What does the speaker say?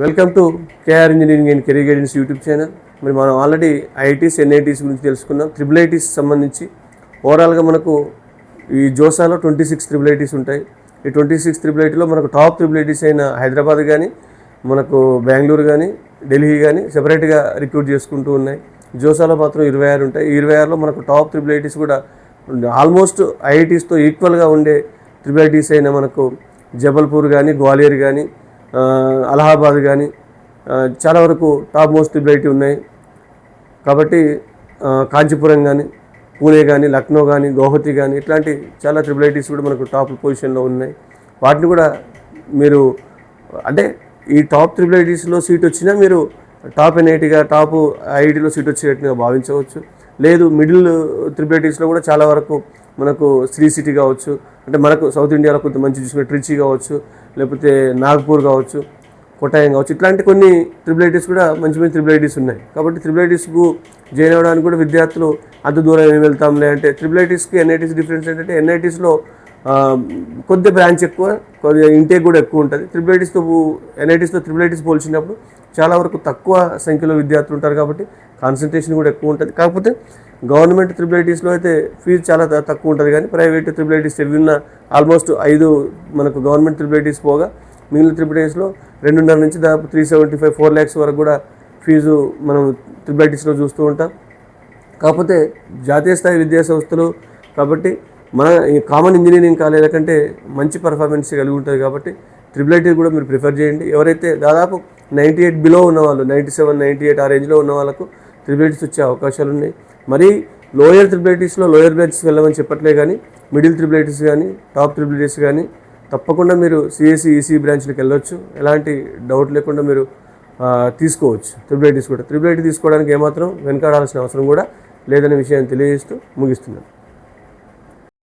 Welcome to KR engineering and career guidance YouTube channel. మరి మనం already IITs NITs గురించి తెలుసుకున్నాం. ట్రిపుల్ ఐటీస్ సంబంధించి ఓవరాల్గా మనకు ఈ జోసాలో 26 ట్రిపుల్ ఐటీస్ ఉంటాయి. ఈ 26 ట్రిపుల్ ఐటీలో మనకు టాప్ ట్రిపుల్ ఐటీస్ అయిన హైదరాబాద్ కానీ, మనకు బెంగళూరు కానీ, ఢిల్లీ కానీ సెపరేట్గా రిక్రూట్ చేసుకుంటూ ఉన్నాయి. జోసాలో మాత్రం 26 ఉంటాయి. ఈ 26లో మనకు టాప్ ట్రిపుల్ ఐటీస్ కూడా ఆల్మోస్ట్ ఐఐటీస్తో ఈక్వల్గా ఉండే ట్రిపుల్ ఐటీస్ అయిన మనకు జబల్పూర్ కానీ, గ్వాలియర్ కానీ, అలహాబాద్ కానీ చాలా వరకు టాప్ మోస్ట్ ట్రిపుల్ ఐటీ ఉన్నాయి. కాబట్టి కాంచీపురం కానీ, పూణే కానీ, లక్నో కానీ, గౌహతి కానీ ఇట్లాంటి చాలా ట్రిపుల్ ఐటీస్ కూడా మనకు టాప్ పొజిషన్లో ఉన్నాయి. వాటిని కూడా మీరు అంటే ఈ టాప్ ట్రిపుల్ ఐటీస్లో సీట్ వచ్చినా మీరు టాప్ ఎన్ఐటీగా టాప్ ఐఐటీలో సీట్ వచ్చేటట్టుగా భావించవచ్చు. లేదు మిడిల్ ట్రిపుల్ ఐటీస్లో కూడా చాలా వరకు మనకు శ్రీ సిటీ కావచ్చు, అంటే మనకు సౌత్ ఇండియాలో కొంత మంచి చూసుకునే ట్రిచి కావచ్చు, లేకపోతే నాగ్పూర్ కావచ్చు, కొట్టాయం కావచ్చు, ఇట్లాంటి కొన్ని ట్రిపుల్ ఐటీస్ కూడా మంచి మంచి ట్రిపుల్ ఐటీస్ ఉన్నాయి. కాబట్టి ట్రిపుల్ ఐటీస్కు జాయిన్ అవ్వడానికి కూడా విద్యార్థులు అంత దూరం ఏమి వెళ్తాంలే అంటే ట్రిపుల్ ఐటీస్కి ఎన్ఐటీస్ డిఫరెన్స్ ఏంటంటే ఎన్ఐటీస్లో కొద్ది బ్రాంచ్ ఎక్కువ, కొద్దిగా ఇంటేక్ కూడా ఎక్కువ ఉంటుంది. ట్రిపుల్ ఎన్ఐటీస్తో ట్రిపుల్ ఐటీస్ పోల్చినప్పుడు చాలా వరకు తక్కువ సంఖ్యలో విద్యార్థులు ఉంటారు కాబట్టి కాన్సన్ట్రేషన్ కూడా ఎక్కువ ఉంటుంది. కాకపోతే గవర్నమెంట్ ట్రిపుల్ ఐటీస్లో అయితే ఫీజు చాలా తక్కువ ఉంటుంది, కానీ ప్రైవేట్ ట్రిపుల్ ఐటీస్ విన్న ఆల్మోస్ట్ 5 మనకు గవర్నమెంట్ ట్రిపుల్ ఐటీస్ పోగా మిగిలిన ట్రిపుల్ ఐటీస్లో 2.5 నుంచి దాదాపు 375-4 lakhs వరకు కూడా ఫీజు మనం ట్రిపుల్ ఐటీస్లో చూస్తూ ఉంటాం. కాకపోతే జాతీయ స్థాయి విద్యా సంస్థలు కాబట్టి మన ఈ కామన్ ఇంజనీరింగ్ కాలేజీల కంటే మంచి పర్ఫార్మెన్స్ కలిగి ఉంటుంది. కాబట్టి ట్రిపుల్ ఐటీ కూడా మీరు ప్రిఫర్ చేయండి. ఎవరైతే దాదాపు 98 బిలో ఉన్నవాళ్ళు, 97, 98 ఆ రేంజ్లో ఉన్న వాళ్ళకు ట్రిపుల్ ఐటీస్ వచ్చే అవకాశాలు ఉన్నాయి. మరీ లోయర్ ట్రిపుల్ ఐటీస్లో లోయర్ బ్రాంచెస్ వెళ్ళమని చెప్పట్లే, కానీ మిడిల్ ట్రిపుల్ ఐటీస్ కానీ టాప్ ట్రిపుల్ ఐటీస్ కానీ తప్పకుండా మీరు సిఎస్సి ఈసీ బ్రాంచ్లకు వెళ్ళొచ్చు. ఎలాంటి డౌట్ లేకుండా మీరు తీసుకోవచ్చు ట్రిపుల్ ఐటీస్ కూడా. ట్రిపుల్ ఐటీ తీసుకోవడానికి ఏమాత్రం వెనకాడాల్సిన అవసరం కూడా లేదనే విషయాన్ని తెలియజేస్తూ ముగిస్తున్నాను.